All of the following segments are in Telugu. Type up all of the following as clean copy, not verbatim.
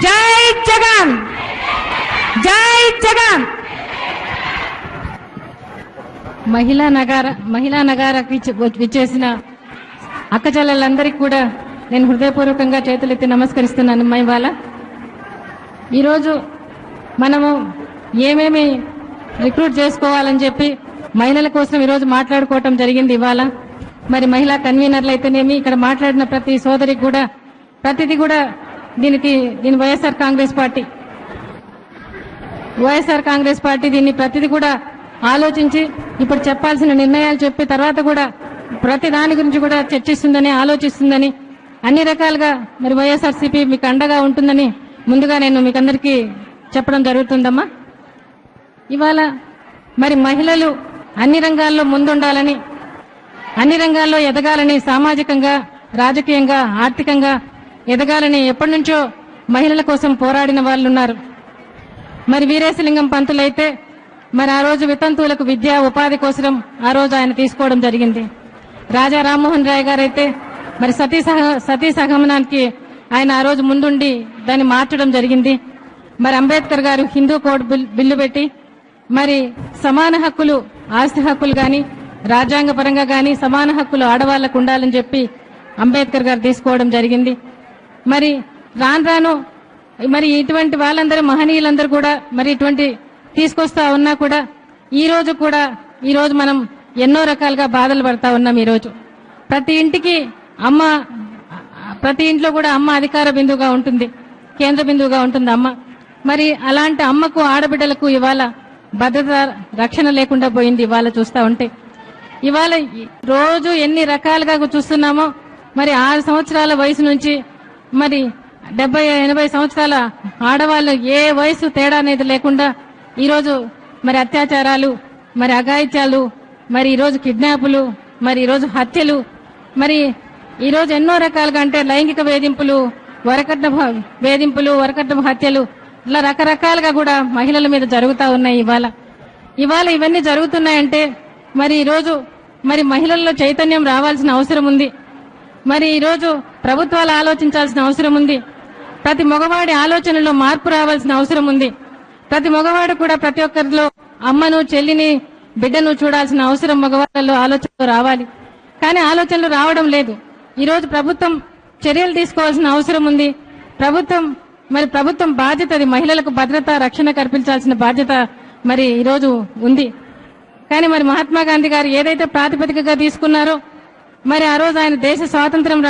జై జగన్, జై జగన్. మహిళా నగారకు విచ్చేసిన అక్క చెల్లెలందరికీ కూడా నేను హృదయపూర్వకంగా చేతులెత్తి నమస్కరిస్తున్నాను. ఇవాళ ఈరోజు మనము ఏమేమి రిక్రూట్ చేసుకోవాలని చెప్పి మహిళల కోసం ఈరోజు మాట్లాడుకోవటం జరిగింది. ఇవాళ మరి మహిళా కన్వీనర్లు అయితేనేమి, ఇక్కడ మాట్లాడిన ప్రతి సోదరికి కూడా ప్రతిదీ కూడా దీని వైఎస్ఆర్ కాంగ్రెస్ పార్టీ దీన్ని ప్రతిదీ కూడా ఆలోచించి ఇప్పుడు చెప్పాల్సిన నిర్ణయాలు చెప్పి తర్వాత కూడా ప్రతి దాని గురించి కూడా చర్చిస్తుందని, ఆలోచిస్తుందని, అన్ని రకాలుగా మరి వైఎస్ఆర్సీపీ మీకు అండగా ఉంటుందని ముందుగా నేను మీకు అందరికీ చెప్పడం జరుగుతుందమ్మా. ఇవాళ మరి మహిళలు అన్ని రంగాల్లో ముందుండాలని, అన్ని రంగాల్లో ఎదగాలని, సామాజికంగా, రాజకీయంగా, ఆర్థికంగా ఎదగాలని ఎప్పటి నుంచో మహిళల కోసం పోరాడిన వాళ్ళు ఉన్నారు. మరి వీరేశలింగం పంతులైతే మరి ఆ రోజు వితంతువులకు విద్యా ఉపాధి కోసం ఆ రోజు ఆయన తీసుకోవడం జరిగింది. రాజా రామ్మోహన్ రాయ్ గారైతే మరి సతీ సహగమనానికి ఆయన ఆ రోజు ముందుండి దాన్ని మార్చడం జరిగింది. మరి అంబేద్కర్ గారు హిందూ కోడ్ బిల్లు పెట్టి మరి సమాన హక్కులు, ఆస్తి హక్కులు గాని, రాజ్యాంగ పరంగా గాని సమాన హక్కులు ఆడవాళ్లకు ఉండాలని చెప్పి అంబేద్కర్ గారు తీసుకోవడం జరిగింది. మరి రాను మరి ఇటువంటి వాళ్ళందరూ మహనీయులందరూ కూడా మరి ఇటువంటి తీసుకొస్తా ఉన్నా కూడా ఈ రోజు మనం ఎన్నో రకాలుగా బాధలు పడతా ఉన్నాం. ఈ రోజు ప్రతి ఇంట్లో కూడా అమ్మ అధికార బిందువుగా ఉంటుంది, కేంద్ర బిందువుగా ఉంటుంది అమ్మ. మరి అలాంటి అమ్మకు, ఆడబిడ్డలకు ఇవాళ భద్రత, రక్షణ లేకుండా పోయింది. ఇవాళ చూస్తా ఉంటే ఇవాళ రోజు ఎన్ని రకాలుగా చూస్తున్నామో మరి 6 సంవత్సరాల వయసు నుంచి మరి 70-80 సంవత్సరాల ఆడవాళ్ళు ఏ వయసు తేడా అనేది లేకుండా ఈరోజు మరి అత్యాచారాలు, మరి అఘాయిత్యాలు, మరి ఈరోజు కిడ్నాపులు, మరి ఈరోజు హత్యలు, మరి ఈరోజు ఎన్నో రకాలుగా అంటే లైంగిక వేధింపులు, వరకట్న హత్యలు, ఇలా రకరకాలుగా కూడా మహిళల మీద జరుగుతూ ఉన్నాయి. ఇవాళ ఇవన్నీ జరుగుతున్నాయంటే మరి ఈరోజు మరి మహిళల్లో చైతన్యం రావాల్సిన అవసరం ఉంది. మరి ఈరోజు ప్రభుత్వాలు ఆలోచించాల్సిన అవసరం ఉంది. ప్రతి మగవాడి ఆలోచనలో మార్పు రావాల్సిన అవసరం ఉంది. ప్రతి మగవాడు కూడా ప్రతి ఒక్కరిలో అమ్మను, చెల్లిని, బిడ్డను చూడాల్సిన అవసరం మగవాళ్ళలో ఆలోచనలు రావాలి. కానీ ఆలోచనలు రావడం లేదు. ఈరోజు ప్రభుత్వం చర్యలు తీసుకోవాల్సిన అవసరం ఉంది. ప్రభుత్వం బాధ్యత, అది మహిళలకు భద్రత, రక్షణ కల్పించాల్సిన బాధ్యత మరి ఈరోజు ఉంది. కానీ మరి మహాత్మా గాంధీ గారు ఏదైతే ప్రాతిపదికగా తీసుకున్నారో మరి ఆ రోజు ఆయన దేశ స్వాతంత్రం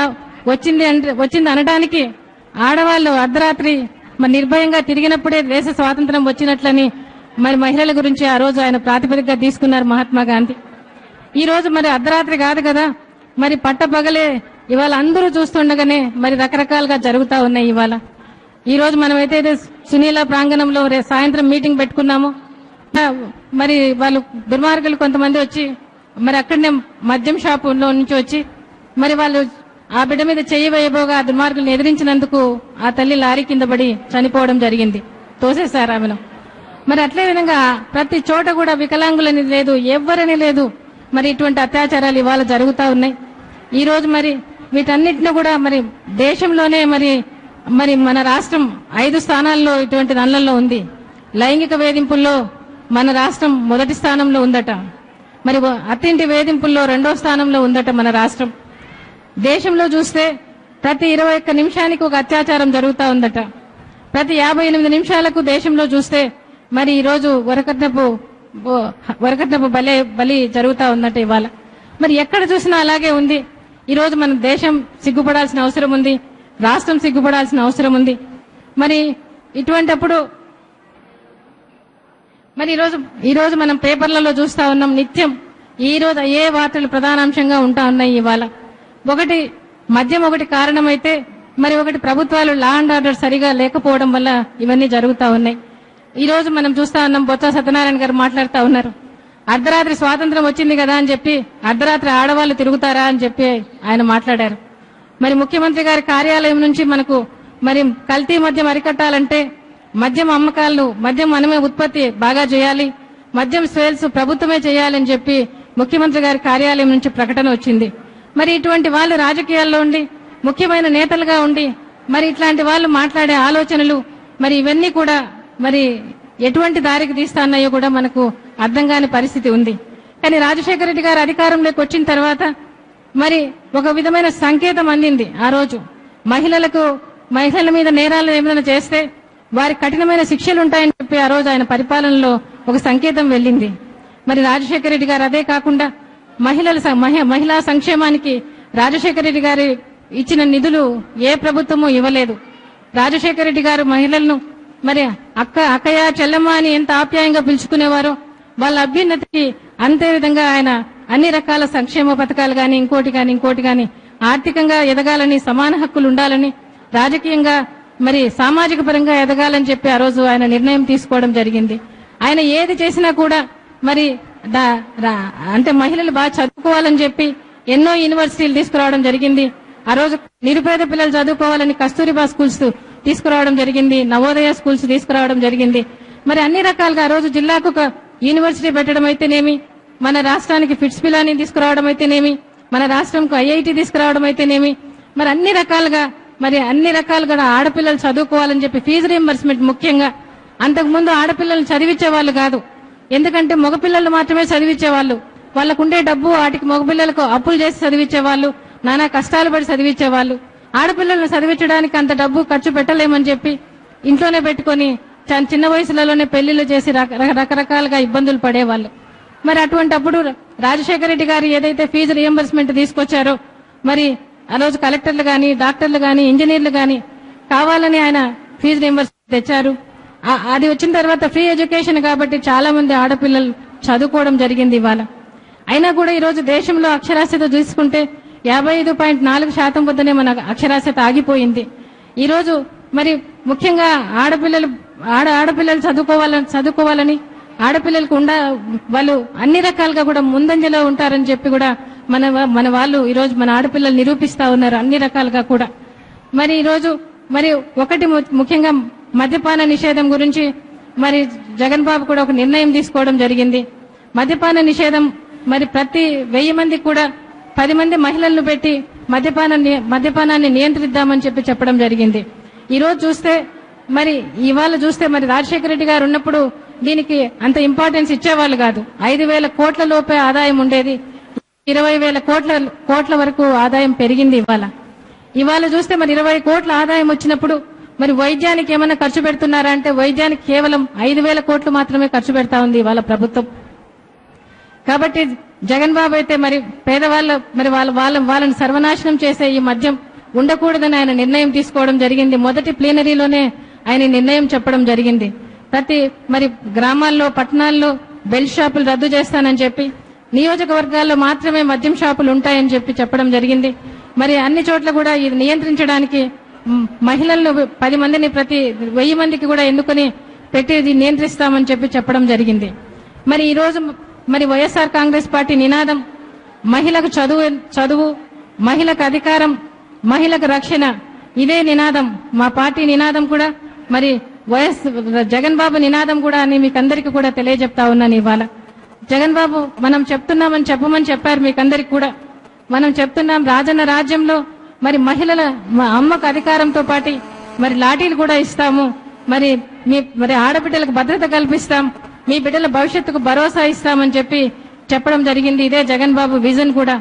వచ్చింది అనడానికి ఆడవాళ్లు అర్ధరాత్రి మరి నిర్భయంగా తిరిగినప్పుడే దేశ స్వాతంత్రం వచ్చినట్లని మరి మహిళల గురించి ఆ రోజు ఆయన ప్రాతిపదికగా తీసుకున్నారు మహాత్మా గాంధీ. ఈ రోజు మరి అర్ధరాత్రి కాదు కదా, మరి పట్టపగలే ఇవాళ అందరూ చూస్తుండగానే మరి రకరకాలుగా జరుగుతా ఉన్నాయి. ఈ రోజు మనం అయితే సునీల ప్రాంగణంలో సాయంత్రం మీటింగ్ పెట్టుకున్నాము. మరి వాళ్ళు దుర్మార్గులు కొంతమంది వచ్చి మరి అక్కడనే మద్యం షాపులో నుంచి వచ్చి మరి వాళ్ళు ఆ బిడ్డ మీద చెయ్యి వేయబోగా ఆ దుర్మార్గులను ఎదిరించినందుకు ఆ తల్లి లారీ కింద పడి చనిపోవడం జరిగింది. తోసేశారు ఆమెను. మరి అట్లే విధంగా ప్రతి చోట కూడా వికలాంగులని లేదు, ఎవ్వరని లేదు. మరి ఇటువంటి అత్యాచారాలు ఇవాళ జరుగుతూ ఉన్నాయి. ఈ రోజు మరి వీటన్నిటిని కూడా మరి దేశంలోనే మరి మన రాష్ట్రం 5 స్థానాల్లో ఇటువంటి దానిలో ఉంది. లైంగిక వేధింపుల్లో మన రాష్ట్రం మొదటి స్థానంలో ఉందట. మరి అత్తింటి వేధింపుల్లో 2వ స్థానంలో ఉందట మన రాష్ట్రం. దేశంలో చూస్తే ప్రతి 21 నిమిషానికి ఒక అత్యాచారం జరుగుతూ ఉందట. ప్రతి 58 నిమిషాలకు దేశంలో చూస్తే మరి ఈ రోజు వరకట్నపు బలి జరుగుతూ ఉందట. ఇవాళ మరి ఎక్కడ చూసినా అలాగే ఉంది. ఈ రోజు మన దేశం సిగ్గుపడాల్సిన అవసరం ఉంది, రాష్ట్రం సిగ్గుపడాల్సిన అవసరం ఉంది. మరి ఇటువంటప్పుడు మరి ఈ రోజు మనం పేపర్లలో చూస్తా ఉన్నాం నిత్యం. ఈ రోజు ఏ వార్తలు ప్రధానాంశంగా ఉంటా ఉన్నాయి. ఇవాళ మద్యం ఒకటి కారణమైతే మరి ఒకటి ప్రభుత్వాలు లా అండ్ ఆర్డర్ సరిగా లేకపోవడం వల్ల ఇవన్నీ జరుగుతా ఉన్నాయి. ఈ రోజు మనం చూస్తా ఉన్నాం, బొత్స సత్యనారాయణ గారు మాట్లాడుతూ ఉన్నారు. అర్ధరాత్రి స్వాతంత్రం వచ్చింది కదా అని చెప్పి అర్ధరాత్రి ఆడవాళ్లు తిరుగుతారా అని చెప్పి ఆయన మాట్లాడారు. మరి ముఖ్యమంత్రి గారి కార్యాలయం నుంచి మనకు మరి కల్తీ మద్యం అరికట్టాలంటే మద్యం అమ్మకాలను, మద్యం మనమే ఉత్పత్తి బాగా చేయాలి, మద్యం సేల్స్ ప్రభుత్వమే చేయాలని చెప్పి ముఖ్యమంత్రి గారి కార్యాలయం నుంచి ప్రకటన వచ్చింది. మరి ఇటువంటి వాళ్ళు రాజకీయాల్లో ఉండి ముఖ్యమైన నేతలుగా ఉండి మరి ఇట్లాంటి వాళ్ళు మాట్లాడే ఆలోచనలు మరి ఇవన్నీ కూడా మరి ఎటువంటి దారికి తీస్తాన్నాయో కూడా మనకు అర్థం కాని పరిస్థితి ఉంది. కానీ రాజశేఖర రెడ్డి గారు అధికారంలోకి వచ్చిన తర్వాత మరి ఒక విధమైన సంకేతం అందింది. ఆ రోజు మహిళల మీద నేరాలు ఏమైనా చేస్తే వారి కఠినమైన శిక్షలు ఉంటాయని చెప్పి ఆ రోజు ఆయన పరిపాలనలో ఒక సంకేతం వెళ్ళింది. మరి రాజశేఖర రెడ్డి గారు అదే కాకుండా మహిళా సంక్షేమానికి రాజశేఖర రెడ్డి గారు ఇచ్చిన నిధులు ఏ ప్రభుత్వము ఇవ్వలేదు. రాజశేఖర రెడ్డి గారు మహిళలను మరి అక్కయ్య చెల్లమ్మ అని ఎంత ఆప్యాయంగా పిలుచుకునేవారో వాళ్ళ అభ్యున్నతికి అంతే విధంగా ఆయన అన్ని రకాల సంక్షేమ పథకాలు గాని ఇంకోటి గాని ఆర్థికంగా ఎదగాలని, సమాన హక్కులు ఉండాలని, రాజకీయంగా మరి సామాజిక పరంగా ఎదగాలని చెప్పి ఆ రోజు ఆయన నిర్ణయం తీసుకోవడం జరిగింది. ఆయన ఏది చేసినా కూడా మరి అంటే మహిళలు బాగా చదువుకోవాలని చెప్పి ఎన్నో యూనివర్సిటీలు తీసుకురావడం జరిగింది. ఆ రోజు నిరుపేద పిల్లలు చదువుకోవాలని కస్తూరిబా స్కూల్స్ తీసుకురావడం జరిగింది, నవోదయ స్కూల్స్ తీసుకురావడం జరిగింది. మరి అన్ని రకాలుగా ఆ రోజు జిల్లాకు ఒక యూనివర్సిటీ పెట్టడం అయితేనేమి, మన రాష్ట్రానికి ఫిట్స్ పిలాని తీసుకురావడం అయితేనేమి, మన రాష్ట్రంకు ఐఐటి తీసుకురావడం అయితేనేమి, మరి అన్ని రకాలుగా ఆడపిల్లలు చదువుకోవాలని చెప్పి ఫీజు రీయింబర్స్మెంట్ ముఖ్యంగా అంతకుముందు ఆడపిల్లలు చదివించే వాళ్ళు కాదు. ఎందుకంటే మగపిల్లలు మాత్రమే చదివించేవాళ్ళు. వాళ్ళకుండే డబ్బు వాటికి మగపిల్లలకు అప్పులు చేసి చదివించేవాళ్ళు, నానా కష్టాలు పడి చదివించేవాళ్ళు. ఆడపిల్లలను చదివించడానికి అంత డబ్బు ఖర్చు పెట్టలేమని చెప్పి ఇంట్లోనే పెట్టుకుని చిన్న వయసులలోనే పెళ్లిళ్లు చేసి రకరకాలుగా ఇబ్బందులు పడేవాళ్ళు. మరి అటువంటప్పుడు రాజశేఖర రెడ్డి గారు ఏదైతే ఫీజు రీయింబర్స్మెంట్ తీసుకొచ్చారో మరి ఆ రోజు కలెక్టర్లు గాని, డాక్టర్లు గాని, ఇంజనీర్లు గాని కావాలని ఆయన ఫీజు రీయింబర్స్మెంట్ తెచ్చారు. అది వచ్చిన తర్వాత ఫ్రీ ఎడ్యుకేషన్ కాబట్టి చాలా మంది ఆడపిల్లలు చదువుకోవడం జరిగింది ఇవాళ. అయినా కూడా ఈ రోజు దేశంలో అక్షరాస్యత చూసుకుంటే 55.4% వద్దనే మన అక్షరాస్యత ఆగిపోయింది. ఈ రోజు మరి ముఖ్యంగా ఆడపిల్లలు చదువుకోవాలని ఆడపిల్లలకు వాళ్ళు అన్ని రకాలుగా కూడా ముందంజలో ఉంటారని చెప్పి కూడా మన వాళ్ళు ఈ రోజు మన ఆడపిల్లలు నిరూపిస్తా ఉన్నారు అన్ని రకాలుగా కూడా. మరి ఈ రోజు మరి ఒకటి ముఖ్యంగా మద్యపాన నిషేధం గురించి మరి జగన్ బాబు కూడా ఒక నిర్ణయం తీసుకోవడం జరిగింది. మద్యపాన నిషేధం మరి ప్రతి 1000 మందికి కూడా 10 మంది మహిళలను పెట్టి మద్యపానాన్ని నియంత్రిద్దామని చెప్పడం జరిగింది. ఈ రోజు చూస్తే ఇవాళ చూస్తే రాజశేఖర రెడ్డి గారు ఉన్నప్పుడు దీనికి అంత ఇంపార్టెన్స్ ఇచ్చేవాళ్ళు కాదు. 5,000 కోట్ల లోపే ఆదాయం ఉండేది. 20,000 కోట్ల వరకు ఆదాయం పెరిగింది ఇవాళ చూస్తే 20 కోట్ల ఆదాయం వచ్చినప్పుడు వైద్యానికి ఏమైనా ఖర్చు పెడుతున్నారా అంటే వైద్యానికి కేవలం 5,000 కోట్లు మాత్రమే ఖర్చు పెడతా ఉంది ఇవాళ ప్రభుత్వం. కాబట్టి జగన్ బాబు అయితే పేదవాళ్ళ వాళ్ళని సర్వనాశనం చేసే ఈ మద్యం ఉండకూడదని ఆయన నిర్ణయం తీసుకోవడం జరిగింది. మొదటి ప్లీనరీలోనే ఆయన నిర్ణయం చెప్పడం జరిగింది. ప్రతి గ్రామాల్లో, పట్టణాల్లో బెల్ట్ షాపులు రద్దు చేస్తానని చెప్పి, నియోజకవర్గాల్లో మాత్రమే మద్యం షాపులు ఉంటాయని చెప్పడం జరిగింది. అన్ని చోట్ల కూడా ఇది నియంత్రించడానికి మహిళలను 10 మందిని ప్రతి 1000 మందికి కూడా ఎన్నుకొని పెట్టి ఇది నియంత్రిస్తామని చెప్పడం జరిగింది. ఈ రోజు వైఎస్ఆర్ కాంగ్రెస్ పార్టీ నినాదం మహిళకు చదువు, మహిళకు అధికారం, మహిళకు రక్షణ. ఇదే నినాదం మా పార్టీ నినాదం కూడా. జగన్ బాబు నినాదం కూడా అని మీకు అందరికీ కూడా తెలియజెప్తా ఉన్నాను ఇవాళ. జగన్ బాబు మనం చెప్తున్నామని చెప్పమని చెప్పారు మీకందరికి కూడా. మనం చెప్తున్నాం రాజన్న రాజ్యంలో మహిళల అమ్మకు అధికారంతో పాటు లాఠీలు కూడా ఇస్తాము, ఆడబిడ్డలకు భద్రత కల్పిస్తాం, మీ బిడ్డల భవిష్యత్తుకు భరోసా ఇస్తామని చెప్పడం జరిగింది. ఇదే జగన్ బాబు విజన్ కూడా.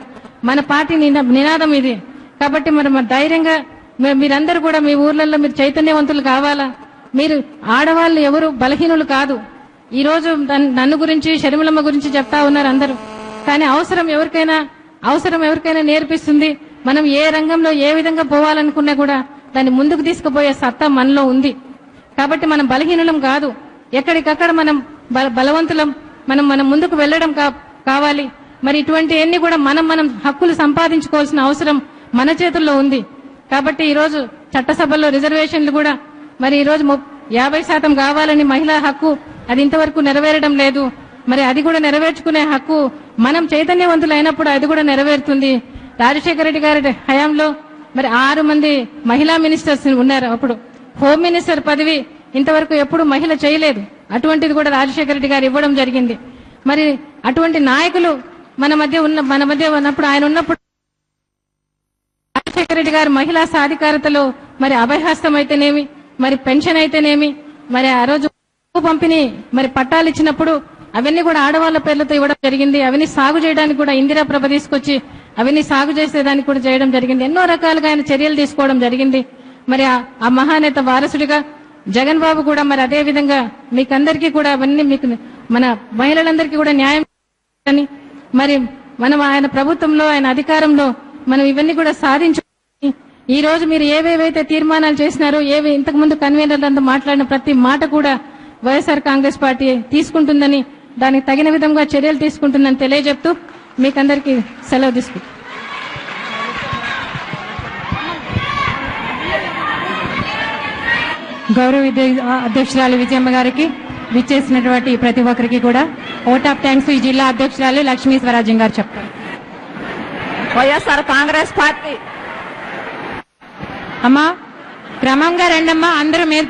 మన పార్టీ నినాదం ఇది. కాబట్టి ధైర్యంగా మీరందరూ కూడా మీ ఊర్లలో మీరు చైతన్యవంతులు కావాలా. మీరు ఆడవాళ్ళు ఎవరు బలహీనులు కాదు. ఈ రోజు నన్ను గురించి, షర్మిలమ్మ గురించి చెప్తా ఉన్నారు అందరూ. కానీ అవసరం ఎవరికైనా నేర్పిస్తుంది. మనం ఏ రంగంలో ఏ విధంగా పోవాలనుకున్నా కూడా దాన్ని ముందుకు తీసుకుపోయే సత్తా మనలో ఉంది. కాబట్టి మనం బలహీనులం కాదు. ఎక్కడికక్కడ మనం బలవంతులం. మనం ముందుకు వెళ్ళడం కావాలి. ఇటువంటి అన్ని కూడా మనం హక్కులు సంపాదించుకోవాల్సిన అవసరం మన చేతుల్లో ఉంది. కాబట్టి ఈ రోజు చట్టసభల్లో రిజర్వేషన్లు కూడా ఈ రోజు 50% కావాలని మహిళా హక్కు అది ఇంతవరకు నెరవేరడం లేదు. అది కూడా నెరవేర్చుకునే హక్కు మనం చైతన్యవంతులైనప్పుడు అది కూడా నెరవేరుతుంది. రాజశేఖర రెడ్డి గారి హయాంలో 6 మంది మహిళా మినిస్టర్స్ ఉన్నారు. అప్పుడు హోమ్ మినిస్టర్ పదవి ఇంతవరకు ఎప్పుడు మహిళ చేయలేదు. అటువంటిది కూడా రాజశేఖర రెడ్డి గారు ఇవ్వడం జరిగింది. అటువంటి నాయకులు మన మధ్య ఉన్నప్పుడు ఆయన ఉన్నప్పుడు రాజశేఖర రెడ్డి గారు మహిళా సాధికారతలో మరి అభయహస్తం అయితేనేమి, మరి పెన్షన్ అయితేనేమి, మరి ఆ రోజు పంపిణీ, మరి పట్టాలు ఇచ్చినప్పుడు అవన్నీ కూడా ఆడవాళ్ల పేర్లతో ఇవ్వడం జరిగింది. అవన్నీ సాగు చేయడానికి కూడా ఇందిరా ప్రభ తీసుకొచ్చి అవన్నీ సాగు చేసేదానికి కూడా చేయడం జరిగింది. ఎన్నో రకాలుగా ఆయన చర్యలు తీసుకోవడం జరిగింది. మరి ఆ మహానేత వారసుడిగా జగన్ బాబు కూడా మరి అదే విధంగా మీకందరికీ కూడా అవన్నీ మీకు మన మహిళలందరికీ కూడా న్యాయం అని, మరి మనం ఆయన ప్రభుత్వంలో ఆయన అధికారంలో మనం ఇవన్నీ కూడా సాధించు. ఈ రోజు మీరు ఏవేవైతే తీర్మానాలు చేసినారో, ఏవి ఇంతకు ముందు కన్వీనర్లంతా మాట్లాడిన ప్రతి మాట కూడా వైఎస్ఆర్ కాంగ్రెస్ పార్టీ తీసుకుంటుందని, దానికి తగిన విధంగా చర్యలు తీసుకుంటుందని తెలియజెప్తూ మీకందరికీ సెలవు తీసుకుంటాం. గౌరవ అధ్యక్షురాలు విజయమ్మ గారికి, విచ్చేసినటువంటి ప్రతి ఒక్కరికి కూడా ఓట్ ఆఫ్ థ్యాంక్స్ ఈ జిల్లా అధ్యక్షురాలు లక్ష్మీ స్వరాజ్యం గారు చెప్తారు. వైఎస్ఆర్ కాంగ్రెస్ పార్టీ అమ్మా క్రమంగా రెండమ్మా, అందరూ మీద